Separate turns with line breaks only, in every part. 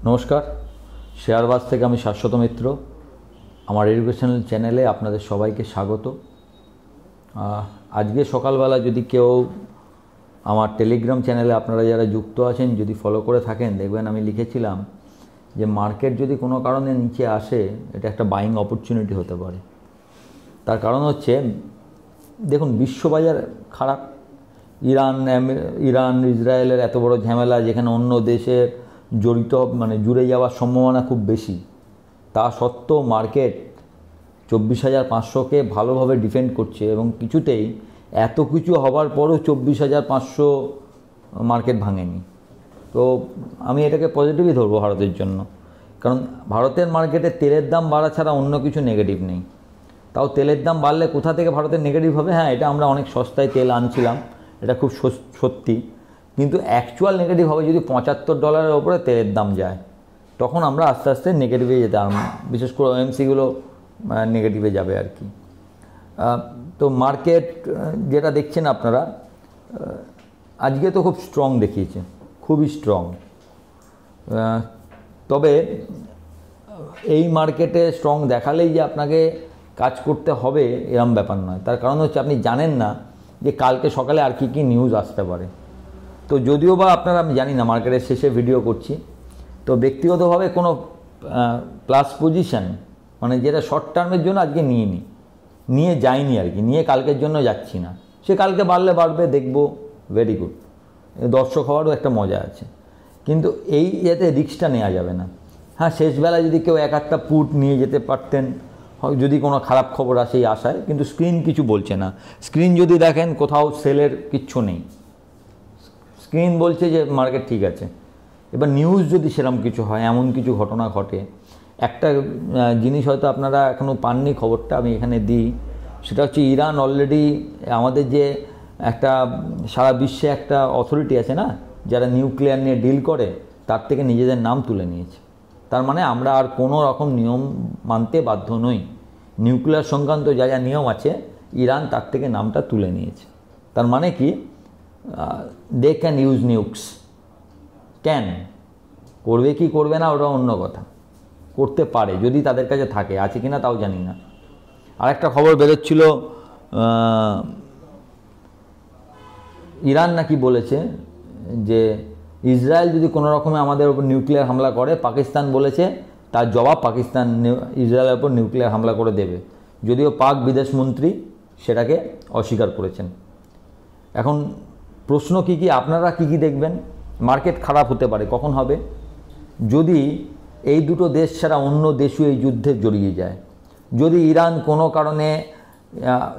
নমস্কার, শেয়ারবাজ থেকে আমি শাশ্বত মিত্র। আমার এডুকেশনাল চ্যানেলে আপনাদের সবাইকে স্বাগত। আজকে সকালবেলা যদি কেউ আমার টেলিগ্রাম চ্যানেলে আপনারা যারা যুক্ত আছেন যদি ফলো করে থাকেন, দেখবেন আমি লিখেছিলাম যে মার্কেট যদি কোনো কারণে নিচে আসে এটা একটা বাইং অপরচুনিটি হতে পারে। তার কারণ হচ্ছে, দেখুন, বিশ্ববাজার খারাপ। ইরান ইসরায়েলের এত বড় ঝামেলা, যেখানে অন্য দেশের জড়িত জুড়ে যাওয়ার সম্ভাবনা খুব বেশি। তা সত্ত্বেও মার্কেট 24,500কে ভালোভাবে ডিফেন্ড করছে এবং কিছুতেই এত কিছু হবার পরও 24,500 মার্কেট ভাঙেনি। তো আমি এটাকে পজিটিভই ধরবো ভারতের জন্য, কারণ ভারতের মার্কেটে তেলের দাম বাড়া ছাড়া অন্য কিছু নেগেটিভ নেই। তাও তেলের দাম বাড়লে কোথা থেকে ভারতের নেগেটিভ হবে? হ্যাঁ, এটা আমরা অনেক সস্তায় তেল আনছিলাম, এটা খুব সত্যি, কিন্তু অ্যাকচুয়াল নেগেটিভ হবে যদি $75 ওপরে তেলের দাম যায়, তখন আমরা আস্তে আস্তে নেগেটিভে যেতে পারব, বিশেষ করে ওএমসিগুলো নেগেটিভে যাবে আর কি। তো মার্কেট যেটা দেখছেন আপনারা, আজকে তো খুব স্ট্রং দেখিয়েছে, খুবই স্ট্রং। তবে এই মার্কেটে স্ট্রং দেখালেই যে আপনাকে কাজ করতে হবে এরম ব্যাপার নয়। তার কারণ হচ্ছে আপনি জানেন না যে কালকে সকালে আর কি নিউজ আসতে পারে। তো যদিও বা আপনারা, আমি জানি না, মার্কেটের শেষে ভিডিও করছি, তো ব্যক্তিগতভাবে কোনো প্লাস পজিশান যেটা শর্ট টার্মের জন্য আজকে নিয়ে যাইনি আর কি, নিয়ে কালকের জন্য যাচ্ছি না। সে কালকে বাড়লে বাড়বে, দেখব, ভেরি গুড, দর্শক হওয়ারও একটা মজা আছে, কিন্তু এই এতে রিস্কটা নেওয়া যাবে না। হ্যাঁ, শেষবেলা যদি কেউ এক একটা পুট নিয়ে যেতে পারতেন যদি কোনো খারাপ খবর আসে এই আশায়, কিন্তু স্ক্রিন কিছু বলছে না। স্ক্রিন যদি দেখেন কোথাও সেলের কিচ্ছু নেই, স্ক্রিন বলছে যে মার্কেট ঠিক আছে। এবার নিউজ যদি সেরকম কিছু হয়, এমন কিছু ঘটনা ঘটে, একটা জিনিস হয়তো আপনারা এখনও পাননি, খবরটা আমি এখানে দিই, সেটা হচ্ছে ইরান অলরেডি আমাদের যে একটা সারা বিশ্বে একটা অথরিটি আছে না, যারা নিউক্লিয়ার নিয়ে ডিল করে, তার থেকে নিজেদের নাম তুলে নিয়েছে। তার মানে আমরা আর কোনো রকম নিয়ম মানতে বাধ্য নই। নিউক্লিয়ার সংক্রান্ত যা যা নিয়ম আছে, ইরান তার থেকে নামটা তুলে নিয়েছে। তার মানে কি, দে ক্যান ইউজ নিউক্স। ক্যান, করবে কি করবে না ওটা অন্য কথা, করতে পারে যদি তাদের কাছে থাকে, আছে কিনা তাও জানি না। আরেকটা খবর বেরোচ্ছিল, ইরান নাকি বলেছে যে ইসরায়েল যদি কোনো রকমে আমাদের উপর নিউক্লিয়ার হামলা করে, পাকিস্তান বলেছে তার জবাব পাকিস্তান ইসরায়েলের উপর নিউক্লিয়ার হামলা করে দেবে। যদিও পাক বিদেশমন্ত্রী সেটাকে অস্বীকার করেছেন। এখন প্রশ্ন কি আপনারা কি দেখবেন? মার্কেট খারাপ হতে পারে, কখন হবে? যদি এই দুটো দেশ ছাড়া অন্য দেশও এই যুদ্ধে জড়িয়ে যায়। যদি ইরান কোনো কারণে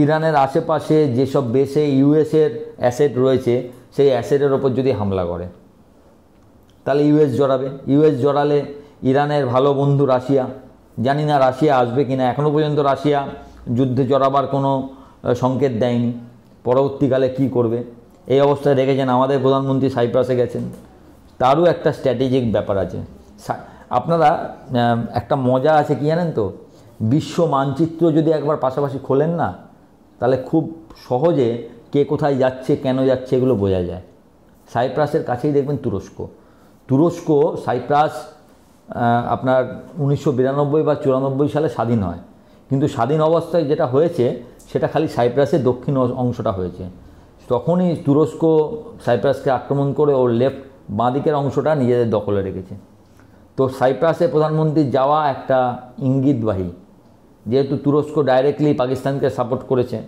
ইরানের আশেপাশে যেসব বেসে ইউএসের অ্যাসেট রয়েছে, সেই অ্যাসেটের ওপর যদি হামলা করে, তাহলে ইউএস জড়াবে। ইউএস জড়ালে ইরানের ভালো বন্ধু রাশিয়া, জানি না রাশিয়া আসবে কিনা, এখনও পর্যন্ত রাশিয়া যুদ্ধে জড়াবার কোনো সংকেত দেয়নি। পরবর্তীকালে কি করবে এই অবস্থায় দেখেছেন, আমাদের প্রধানমন্ত্রী সাইপ্রাসে গেছেন, তারও একটা স্ট্র্যাটেজিক ব্যাপার আছে। আপনারা একটা মজা আছে কি জানেন তো, বিশ্ব মানচিত্র যদি একবার পাশাপাশি খোলেন না, তাহলে খুব সহজে কে কোথায় যাচ্ছে, কেন যাচ্ছে, এগুলো বোঝা যায়। সাইপ্রাসের কাছেই দেখবেন তুরস্ক সাইপ্রাস আপনার 1992 বা 94 সালে স্বাধীন হয়, কিন্তু স্বাধীন অবস্থায় যেটা হয়েছে সেটা খালি সাইপ্রাসের দক্ষিণ অংশটা হয়েছে। তখনই তুরস্ক সাইপ্রাসকে আক্রমণ করে ওর বাঁ দিকের অংশটা নিজেদের দখলে রেখেছে। তো সাইপ্রাসে প্রধানমন্ত্রী যাওয়া একটা ইঙ্গিতবাহী, যেহেতু তুরস্ক ডাইরেক্টলি পাকিস্তানকে সাপোর্ট করেছে,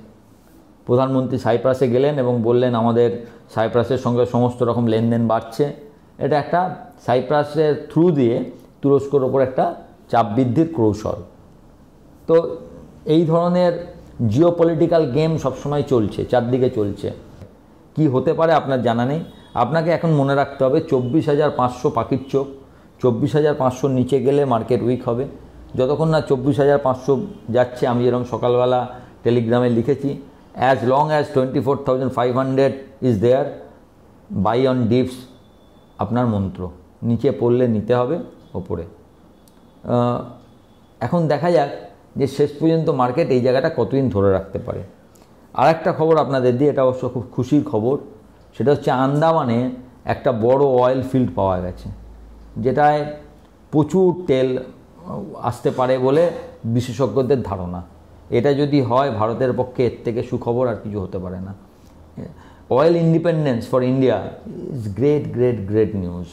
প্রধানমন্ত্রী সাইপ্রাসে গেলেন এবং বললেন আমাদের সাইপ্রাসের সঙ্গে সমস্ত রকম লেনদেন বাড়ছে। এটা একটা সাইপ্রাসের থ্রু দিয়ে তুরস্কর ওপর একটা চাপ বৃদ্ধির কৌশল। তো এই ধরনের জিওপলিটিক্যাল গেম সবসময় চলছে, চারদিকে চলছে। কি হতে পারে আপনার জানা নেই। আপনাকে এখন মনে রাখতে হবে 24,500 পাখির চোখ, 24,500 নিচে গেলে মার্কেট উইক হবে। যতক্ষণ না 24,500 যাচ্ছে, আমি যেরকম সকালবেলা টেলিগ্রামে লিখেছি, as long as 24,500 is there, buy on dips আপনার মন্ত্র। নিচে পড়লে নিতে হবে, ওপরে। এখন দেখা যাক যে শেষ পর্যন্ত মার্কেট এই জায়গাটা কতদিন ধরে রাখতে পারে। আর একটা খবর আপনাদের দিয়ে, এটা অবশ্য খুব খুশির খবর, সেটা হচ্ছে আন্দামানে একটা বড় অয়েল ফিল্ড পাওয়া গেছে, যেটায় প্রচুর তেল আসতে পারে বলে বিশেষজ্ঞদের ধারণা। এটা যদি হয় ভারতের পক্ষে এর থেকে সুখবর আর কিছু হতে পারে না। Oil independence for India is great great great news.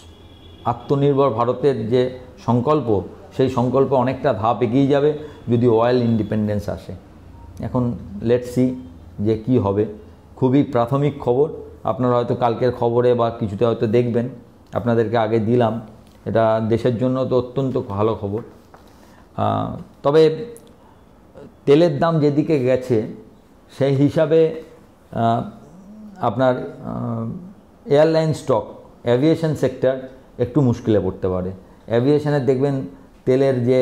আত্মনির্ভর ভারতের যে সংকল্প, সেই সংকল্প অনেকটা ধাপ এগিয়ে যাবে যদি অয়েল ইন্ডিপেন্ডেন্স আসে। এখন লেটস সি যে কি হবে। খুবই প্রাথমিক খবর, আপনারা হয়তো কালকের খবরে বা কিছুতে হয়তো দেখবেন, আপনাদেরকে আগে দিলাম। এটা দেশের জন্য তো অত্যন্ত ভালো খবর। তবে তেলের দাম যেদিকে গেছে সেই হিসাবে আপনার এয়ারলাইন স্টক, অ্যাভিয়েশন সেক্টর একটু মুশকিলে পড়তে পারে। অ্যাভিয়েশনের দেখবেন তেলের যে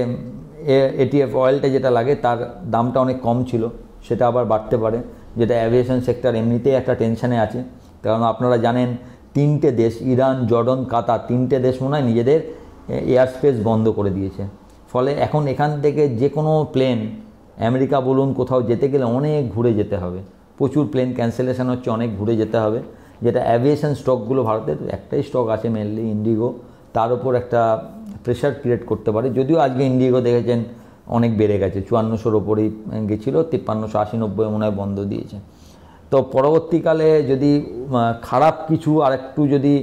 এটিএফ অয়েলটা যেটা লাগে তার দামটা অনেক কম ছিল, সেটা আবার বাড়তে পারে, যেটা অ্যাভিয়েশন সেক্টর এমনিতেই একটা টেনশানে আছে। কারণ আপনারা জানেন 3টে দেশ, ইরান, জর্ডন, কাতার, 3টে দেশ মনে হয় নিজেদের এয়ার স্পেস বন্ধ করে দিয়েছে। ফলে এখন এখান থেকে যে কোনো প্লেন, আমেরিকা বলুন, কোথাও যেতে গেলে অনেক ঘুরে যেতে হবে। প্রচুর প্লেন ক্যান্সেলেশন হচ্ছে, অনেক ঘুরে যেতে হবে, যেটা অ্যাভিয়েশন স্টকগুলো, ভারতের একটাই স্টক আছে মেনলি ইন্ডিগো, তার উপর একটা প্রেশার ক্রিয়েট করতে পারে। যদিও আজকে ইন্ডিগো দেখেছেন অনেক বেড়ে গেছে, 5400-র ওপরেই গেছিলো, 5380-90 মনে হয় বন্ধ দিয়েছে। তো পরবর্তীকালে যদি খারাপ কিছু আর একটু যদি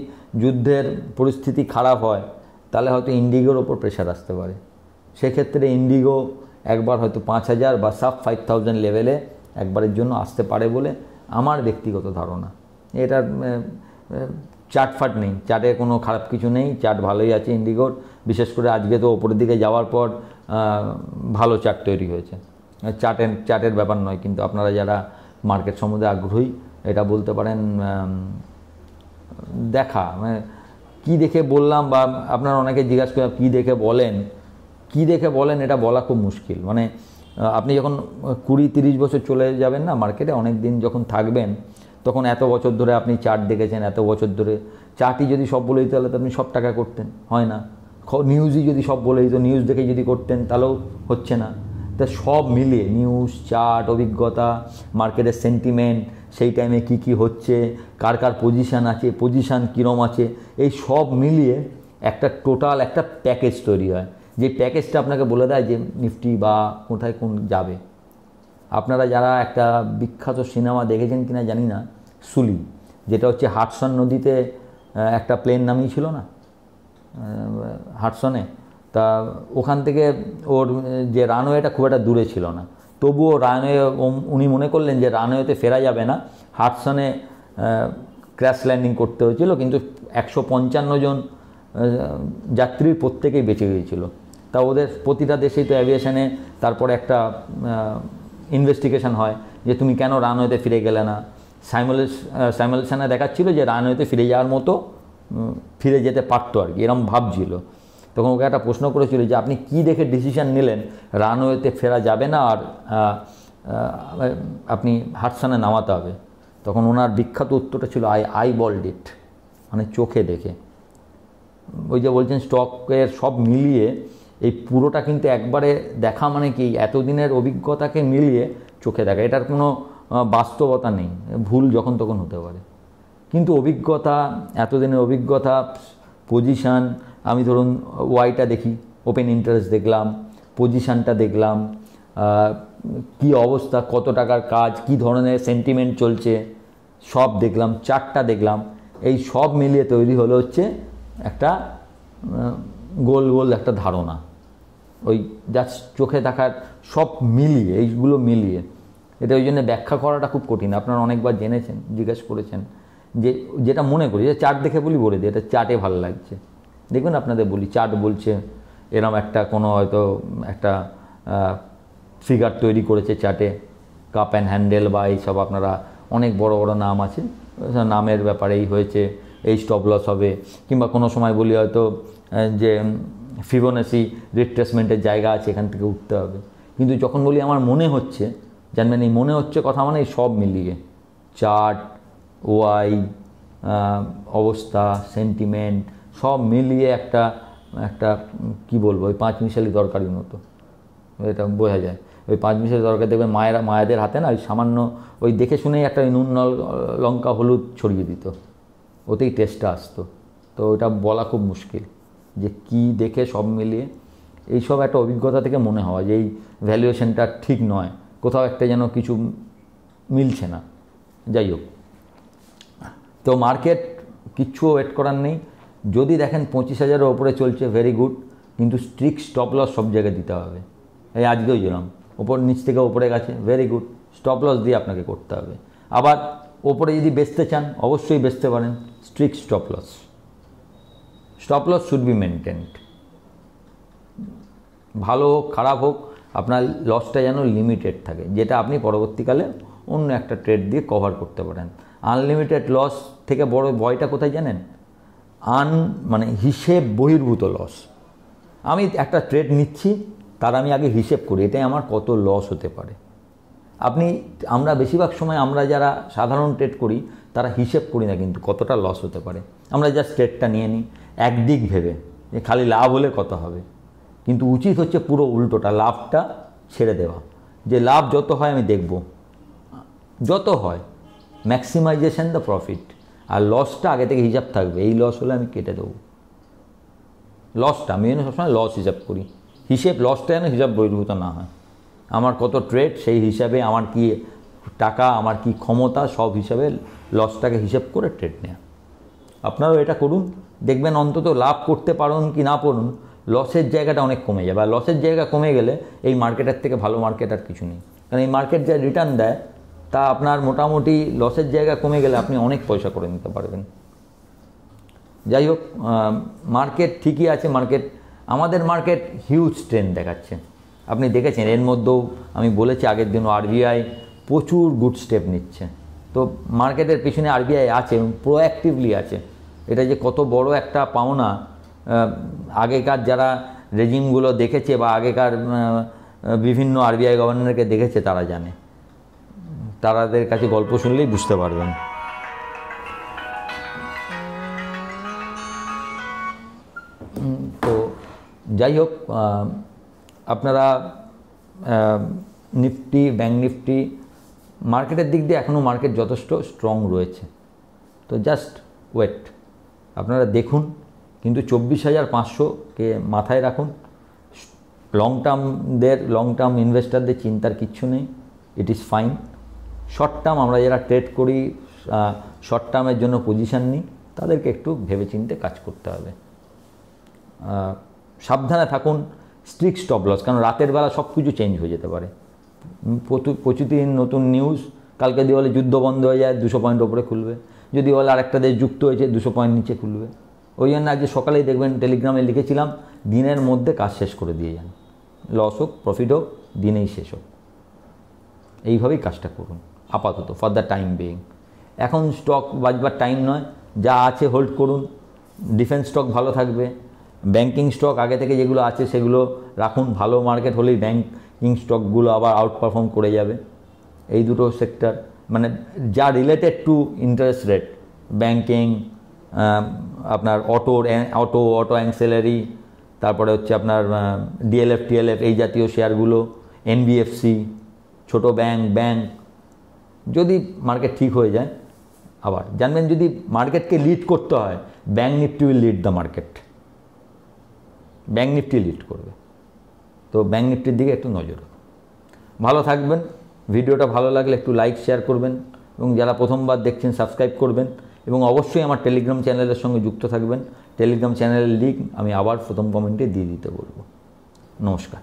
যুদ্ধের পরিস্থিতি খারাপ হয়, তাহলে হয়তো ইন্ডিগোর ওপর প্রেশার আসতে পারে। সেক্ষেত্রে ইন্ডিগো একবার হয়তো 5000 বা সাব 5000 লেভেলে একবারের জন্য আসতে পারে বলে আমার ব্যক্তিগত ধারণা। এটার চার্টফাট নেই, চার্টে কোনো খারাপ কিছু নেই, চার্ট ভালোই আছে ইন্ডিগোর। বিশেষ করে আজকে তো ওপরের দিকে যাওয়ার পর ভালো চার্ট তৈরি হয়েছে। চার্টের ব্যাপার নয়, কিন্তু আপনারা যারা মার্কেট সম্বন্ধে আগ্রহী, এটা বলতে পারেন দেখা, মানে কী দেখে বললাম, বা আপনারা অনেকে জিজ্ঞাসা করেন কী দেখে বলেন, এটা বলা খুব মুশকিল। মানে আপনি যখন 20-30 বছর চলে যাবেন না মার্কেটে, অনেক দিন যখন থাকবেন, তখন এত বছর ধরে আপনি চার্ট দেখেছেন, এত বছর ধরে চার্টই যদি সব বলে দিত তাহলে তো আপনি সব টাকা করতেন, হয় না। নিউজই যদি সব বলে দিত, নিউজ দেখে যদি করতেন তাহলেও হচ্ছে না। তা সব মিলিয়ে নিউজ, চার্ট, অভিজ্ঞতা, মার্কেটের সেন্টিমেন্ট, সেই টাইমে কি হচ্ছে, কার পজিশান আছে, পজিশান কীরম আছে, এই সব মিলিয়ে একটা টোটাল একটা প্যাকেজ তৈরি হয়, যে প্যাকেজটা আপনাকে বলে দেয় যে নিফটি বা কোথায় কোন যাবে। আপনারা যারা একটা বিখ্যাত সিনেমা দেখেছেন কিনা জানি না, সুলি, যেটা হচ্ছে হাডসন নদীতে একটা প্লেন নামিয়েছিল না হাডসনে, তা ওখান থেকে ওর যে রানওয়েটা খুব একটা দূরে ছিল না, তবুও রানওয়ে উনি মনে করলেন যে রানওয়েতে ফেরা যাবে না, হাডসনে ক্র্যাশ ল্যান্ডিং করতে হয়েছিল। কিন্তু 155 জন যাত্রীর প্রত্যেকেই বেঁচে গিয়েছিল। তা ওদের প্রতিটা দেশেই তো অ্যাভিয়েশনে তারপরে একটা ইনভেস্টিগেশন হয় যে তুমি কেন রানওয়েতে ফিরে গেলে না। সাইমুলেশনে দেখাচ্ছিল যে রানওয়েতে ফিরে যাওয়ার মতো ফিরে যেতে পারতো আর কি, এরকম ভাবছিল। তখন ওকে একটা প্রশ্ন করেছিল যে আপনি কি দেখে ডিসিশন নিলেন রানওয়েতে ফেরা যাবে না আর আপনি হাডসনে নামাতে হবে। তখন ওনার বিখ্যাত উত্তরটা ছিল আই বল্ড ইট, মানে চোখে দেখে। ওই যে বলছেন স্টকের সব মিলিয়ে এই পুরোটা কিন্তু একবারে দেখা, মানে কি এতদিনের অভিজ্ঞতাকে মিলিয়ে চোখে দেখা, এটার কোনো বাস্তবতা নেই, ভুল যখন তখন হতে পারে। কিন্তু অভিজ্ঞতা, এতদিনের অভিজ্ঞতা, পজিশান, আমি ধরুন ওয়াইটা দেখি, ওপেন ইন্টারেস্ট দেখলাম, পজিশানটা দেখলাম, কি অবস্থা, কত টাকার কাজ, কি ধরনের সেন্টিমেন্ট চলছে, সব দেখলাম, চার্টটা দেখলাম, এই সব মিলিয়ে তৈরি হলো হচ্ছে একটা গোল একটা ধারণা। ওই জাস্ট চোখে দেখার সব মিলিয়ে, এইগুলো মিলিয়ে, এটা ওই জন্য ব্যাখ্যা করাটা খুব কঠিন। আপনারা অনেকবার জেনেছেন, জিজ্ঞেস করেছেন, যে যেটা মনে করি যে চার্ট দেখে বলি বলে দিই এটা চার্টে ভালো লাগছে। দেখবেন আপনাদের বলি চার্ট বলছে এরম একটা কোনো হয়তো একটা ফিগার তৈরি করেছে চার্টে, কাপ অ্যান্ড হ্যান্ডেল বা এইসব, আপনারা অনেক বড় বড় নাম আছে, নামের ব্যাপারেই হয়েছে, এই স্টপ লস হবে। কিংবা কোনো সময় বলি হয়তো যে ফিবোনাসি রিট্রেসমেন্টের জায়গা আছে, এখান থেকে উঠতে হবে। কিন্তু যখন বলি আমার মনে হচ্ছে, জানবেন এই মনে হচ্ছে কথা মানে এই সব মিলিয়ে চার্ট, ওয়াই, অবস্থা, সেন্টিমেন্ট সব মিলিয়ে একটা কি বলবো, ওই 5 মিশালি তরকারির মতো এটা বোঝা যায়। ওই 5 মিশালি তরকারি দেখবেন মায়েদের হাতে না, ওই সামান্য ওই দেখে শুনেই একটা নুন লঙ্কা হলুদ ছড়িয়ে দিত, ওতেই টেস্টটা আসতো। তো ওটা বলা খুব মুশকিল। যে কি দেখে সব মিলিয়ে এইসব একটা অভিজ্ঞতা থেকে মনে হয় যে এই ভ্যালুয়েশনটা ঠিক নয়, কোথাও একটা যেন কিছু মিলছে না। যাই হোক, তো মার্কেট কিচ্ছু ওয়েট করার নেই। যদি দেখেন 25,000-এর ওপরে চলছে, ভেরি গুড, কিন্তু স্ট্রিক্ট স্টপ লস সব জায়গায় দিতে হবে। এই আজকেও যেলাম ওপর নিচ থেকে ওপরে গেছে, ভেরি গুড, স্টপ লস দিয়ে আপনাকে করতে হবে। আবার ওপরে যদি বেচতে চান অবশ্যই বেচতে পারেন, strict stop loss should be maintained. ভালো হোক খারাপ হোক আপনার লসটা যেন লিমিটেড থাকে, যেটা আপনি পরবর্তীকালে অন্য একটা ট্রেড দিয়ে কভার করতে পারেন। আনলিমিটেড লস থেকে বড় ভয়টা কোথায় জানেন? মানে হিসেব বহির্ভূত লস। আমি একটা ট্রেড নিচ্ছি, তার আমি আগে হিসেব করি এটাই আমার কত লস হতে পারে। আমরা বেশিরভাগ সময় আমরা যারা সাধারণ ট্রেড করি তারা হিসেব করি না কিন্তু কতটা লস হতে পারে। আমরা জাস্ট ট্রেডটা নিয়ে নিই একদিক ভেবে যে খালি লাভ হলে কত হবে, কিন্তু উচিত হচ্ছে পুরো উল্টোটা, লাভটা ছেড়ে দেওয়া। যে লাভ যত হয় আমি দেখব, যত হয় ম্যাক্সিমাইজেশন দ্য প্রফিট, আর লসটা আগে থেকে হিসাব থাকবে, এই লস হলে আমি কেটে দেবো লসটা। আমি যেন সবসময় লস হিসাব করি, লসটা যেন হিসাব বহির্ভূত না হয়। আমার কত ট্রেড সেই হিসাবে, আমার কি টাকা, আমার কি ক্ষমতা, সব হিসাবে লসটাকে হিসাব করে ট্রেড নেওয়া। আপনারাও এটা করুন, দেখবেন অন্তত লাভ করতে পারুন কি না পারুন, লসের জায়গাটা অনেক কমে যাবে। আর লসের জায়গা কমে গেলে এই মার্কেটের থেকে ভালো মার্কেট আর কিছু নেই। কারণ এই মার্কেট যা রিটার্ন দেয় তা আপনার মোটামুটি লসের জায়গা কমে গেলে আপনি অনেক পয়সা করে নিতে পারবেন। যাই হোক, মার্কেট ঠিকই আছে। আমাদের মার্কেট হিউজ ট্রেন্ড দেখাচ্ছে, আপনি দেখেছেন। এর মধ্যেও আমি বলেছি আগের দিনও আরবিআই প্রচুর গুড স্টেপ নিচ্ছে। তো মার্কেটের পিছনে আরবিআই আছে এবং প্রোঅ্যাক্টিভলি আছে। এটা যে কত বড় একটা পাওনা, আগেকার যারা রেজিমগুলো দেখেছে বা আগেকার বিভিন্ন আরবিআই গভর্নরকে দেখেছে তারা জানে, তাদের কাছে গল্প শুনলেই বুঝতে পারবেন। তো যাই হোক, আপনারা নিফটি, ব্যাঙ্ক নিফটি, মার্কেটের দিক দিয়ে এখনও মার্কেট যথেষ্ট স্ট্রং রয়েছে। তো জাস্ট ওয়েট, আপনারা দেখুন, কিন্তু 24,500-কে মাথায় রাখুন। লং টার্ম ইনভেস্টারদের চিন্তার কিচ্ছু নেই, it is fine. Short term আমরা যারা ট্রেড করি, শর্ট টার্মের জন্য পজিশান নিই, তাদেরকে একটু ভেবেচিন্তে কাজ করতে হবে। সাবধানে থাকুন, স্ট্রিক্ট স্টপ লস, কারণ রাতের বেলা সব কিছু চেঞ্জ হয়ে যেতে পারে। প্রতিদিন নতুন নিউজ, কালকে দিয়ে বলে যুদ্ধ বন্ধ হয়ে যায় 200 পয়েন্ট ওপরে খুলবে, যদি বলে আরেকটা দেশ যুক্ত হয়েছে 200 পয়েন্ট নিচে খুলবে। ওই জন্য আজকে সকালেই দেখবেন টেলিগ্রামে লিখেছিলাম, দিনের মধ্যে কাজ শেষ করে দিয়ে যান, লস হোক প্রফিট হোক দিনেই শেষ হোক। এইভাবেই কাজটা করুন আপাতত, ফর দ্য টাইম বিইং। এখন স্টক বাজবার টাইম নয়, যা আছে হোল্ড করুন। ডিফেন্স স্টক ভালো থাকবে, ব্যাংকিং স্টক আগে থেকে যেগুলো আছে সেগুলো রাখুন। ভালো মার্কেট হলেই ব্যাংকিং স্টকগুলো আবার আউট পারফর্ম করে যাবে। এই দুটো সেক্টর মানে যা related to interest rate, banking, আপনার অটো অ্যান্সেলারি, তারপরে হচ্ছে আপনার ডিএলএফ টিএলএফ, এই জাতীয় শেয়ারগুলো, এনবিএফসি, ছোটো ব্যাংক, যদি মার্কেট ঠিক হয়ে যায়, আবার জানবেন যদি মার্কেটকে লিড করতে হয়, bank Nifty will lead the market, bank Nifty lead করবে। তো ব্যাংক নিফটির দিকে একটু নজর রাখুন। ভালো থাকবেন। ভিডিওটা ভালো লাগলে একটু লাইক শেয়ার করবেন, এবং যারা প্রথমবার দেখছেন সাবস্ক্রাইব করবেন, এবং অবশ্যই আমার টেলিগ্রাম চ্যানেলের সঙ্গে যুক্ত থাকবেন। টেলিগ্রাম চ্যানেলের লিঙ্ক আমি আবার প্রথম কমেন্টে দিয়ে দিতে বলবো। নমস্কার।